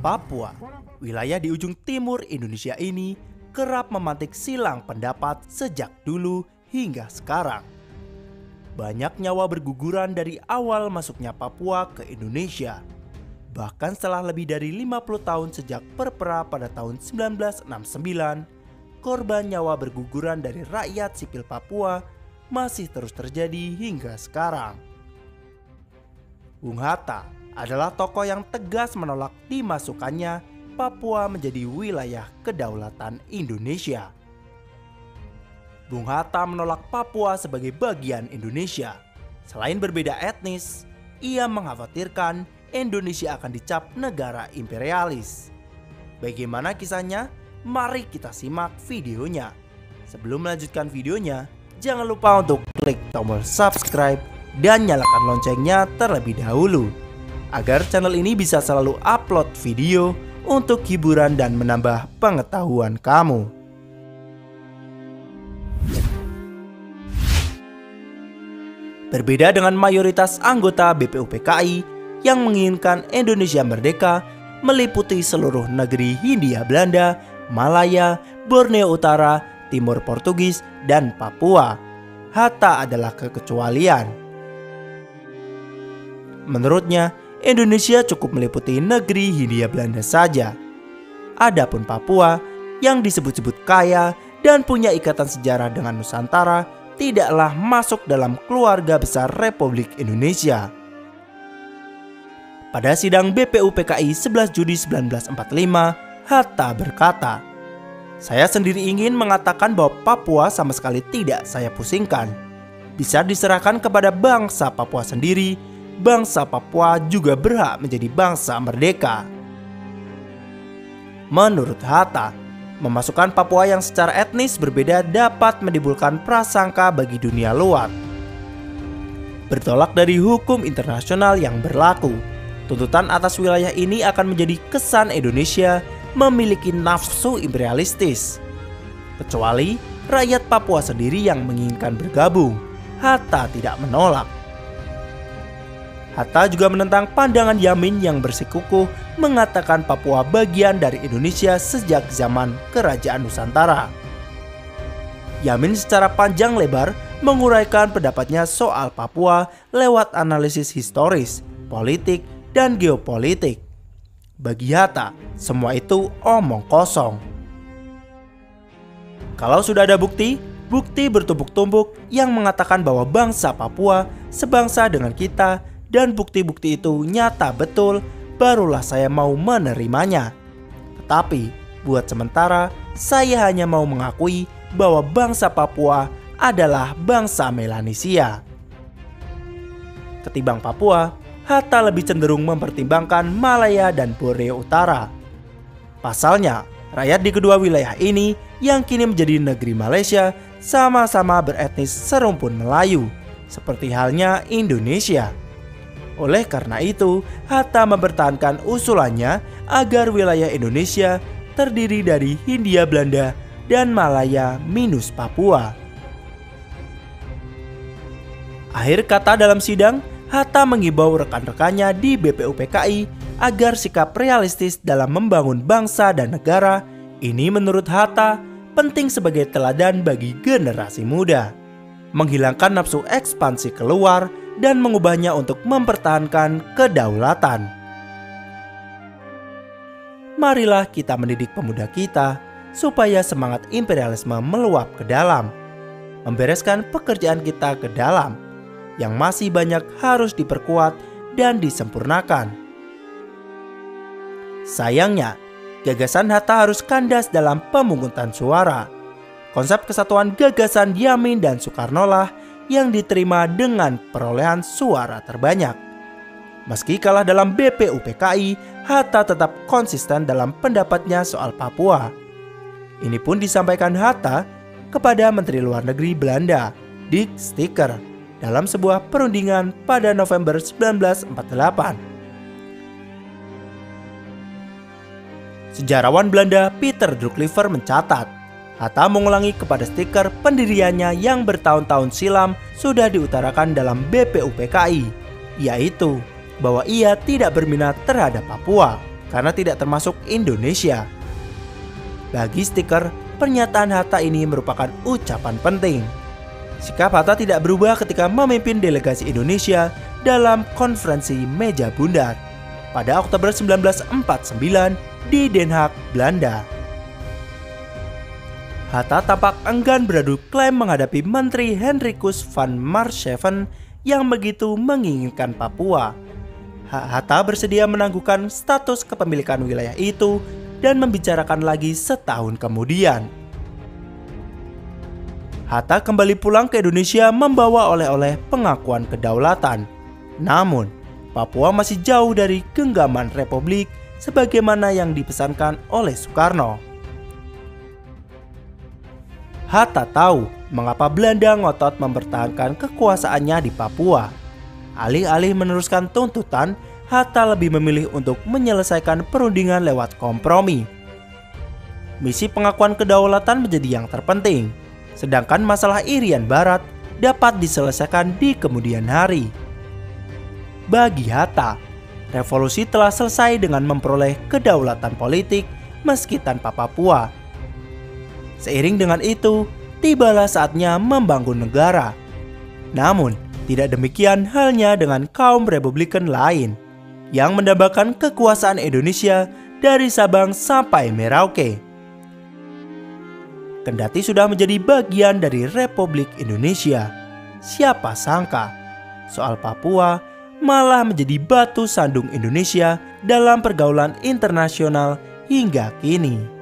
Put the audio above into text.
Papua, wilayah di ujung timur Indonesia ini kerap memantik silang pendapat sejak dulu hingga sekarang. Banyak nyawa berguguran dari awal masuknya Papua ke Indonesia. Bahkan setelah lebih dari 50 tahun sejak Perpera pada tahun 1969, korban nyawa berguguran dari rakyat sipil Papua masih terus terjadi hingga sekarang. Bung Hatta adalah tokoh yang tegas menolak dimasukkannya Papua menjadi wilayah kedaulatan Indonesia. Bung Hatta menolak Papua sebagai bagian Indonesia. Selain berbeda etnis, ia mengkhawatirkan Indonesia akan dicap negara imperialis. Bagaimana kisahnya? Mari kita simak videonya. Sebelum melanjutkan videonya, jangan lupa untuk klik tombol subscribe dan nyalakan loncengnya terlebih dahulu, agar channel ini bisa selalu upload video untuk hiburan dan menambah pengetahuan kamu. Berbeda dengan mayoritas anggota BPUPKI yang menginginkan Indonesia merdeka meliputi seluruh negeri Hindia Belanda, Malaya, Borneo Utara, Timur Portugis, dan Papua, Hatta adalah kekecualian. Menurutnya, Indonesia cukup meliputi negeri Hindia Belanda saja. Adapun Papua yang disebut-sebut kaya dan punya ikatan sejarah dengan Nusantara tidaklah masuk dalam keluarga besar Republik Indonesia. Pada sidang BPUPKI 11 Juni 1945, Hatta berkata, "Saya sendiri ingin mengatakan bahwa Papua sama sekali tidak saya pusingkan. Bisa diserahkan kepada bangsa Papua sendiri. Bangsa Papua juga berhak menjadi bangsa merdeka." Menurut Hatta, memasukkan Papua yang secara etnis berbeda dapat menimbulkan prasangka bagi dunia luar. Bertolak dari hukum internasional yang berlaku, tuntutan atas wilayah ini akan menjadi kesan Indonesia memiliki nafsu imperialistis. Kecuali rakyat Papua sendiri yang menginginkan bergabung, Hatta tidak menolak. Hatta juga menentang pandangan Yamin yang bersikukuh mengatakan Papua bagian dari Indonesia sejak zaman Kerajaan Nusantara. Yamin secara panjang lebar menguraikan pendapatnya soal Papua lewat analisis historis, politik, dan geopolitik. Bagi Hatta, semua itu omong kosong. Kalau sudah ada bukti bertumpuk-tumpuk yang mengatakan bahwa bangsa Papua sebangsa dengan kita, dan bukti-bukti itu nyata betul, barulah saya mau menerimanya. Tetapi buat sementara saya hanya mau mengakui bahwa bangsa Papua adalah bangsa Melanesia. Ketimbang Papua, Hatta lebih cenderung mempertimbangkan Malaya dan Borneo Utara. Pasalnya, rakyat di kedua wilayah ini yang kini menjadi negeri Malaysia sama-sama beretnis serumpun Melayu, seperti halnya Indonesia. Oleh karena itu, Hatta mempertahankan usulannya agar wilayah Indonesia terdiri dari Hindia Belanda dan Malaya minus Papua. Akhir kata dalam sidang, Hatta mengimbau rekan-rekannya di BPUPKI agar sikap realistis dalam membangun bangsa dan negara. Ini menurut Hatta penting sebagai teladan bagi generasi muda, menghilangkan nafsu ekspansi keluar dan mengubahnya untuk mempertahankan kedaulatan. Marilah kita mendidik pemuda kita supaya semangat imperialisme meluap ke dalam, membereskan pekerjaan kita ke dalam, yang masih banyak harus diperkuat dan disempurnakan. Sayangnya, gagasan Hatta harus kandas dalam pemungutan suara. Konsep kesatuan gagasan Yamin dan Soekarno lah yang diterima dengan perolehan suara terbanyak. Meski kalah dalam BPUPKI, Hatta tetap konsisten dalam pendapatnya soal Papua. Ini pun disampaikan Hatta kepada Menteri Luar Negeri Belanda, Dick Sticker, dalam sebuah perundingan pada November 1948. Sejarawan Belanda Peter Drucliffer mencatat, Hatta mengulangi kepada stiker pendiriannya yang bertahun-tahun silam sudah diutarakan dalam BPUPKI, yaitu bahwa ia tidak berminat terhadap Papua karena tidak termasuk Indonesia. Bagi stiker, pernyataan Hatta ini merupakan ucapan penting. Sikap Hatta tidak berubah ketika memimpin delegasi Indonesia dalam konferensi Meja Bundar pada Oktober 1949 di Den Haag, Belanda. Hatta tampak enggan beradu klaim menghadapi Menteri Hendrikus van Maarschaven yang begitu menginginkan Papua. Hatta bersedia menangguhkan status kepemilikan wilayah itu dan membicarakan lagi setahun kemudian. Hatta kembali pulang ke Indonesia membawa oleh-oleh pengakuan kedaulatan. Namun, Papua masih jauh dari genggaman republik sebagaimana yang dipesankan oleh Soekarno. Hatta tahu mengapa Belanda ngotot mempertahankan kekuasaannya di Papua. Alih-alih meneruskan tuntutan, Hatta lebih memilih untuk menyelesaikan perundingan lewat kompromi. Misi pengakuan kedaulatan menjadi yang terpenting, sedangkan masalah Irian Barat dapat diselesaikan di kemudian hari. Bagi Hatta, revolusi telah selesai dengan memperoleh kedaulatan politik meski tanpa Papua. Seiring dengan itu, tibalah saatnya membangun negara. Namun, tidak demikian halnya dengan kaum Republikan lain yang mendambakan kekuasaan Indonesia dari Sabang sampai Merauke. Kendati sudah menjadi bagian dari Republik Indonesia, siapa sangka soal Papua malah menjadi batu sandung Indonesia dalam pergaulan internasional hingga kini.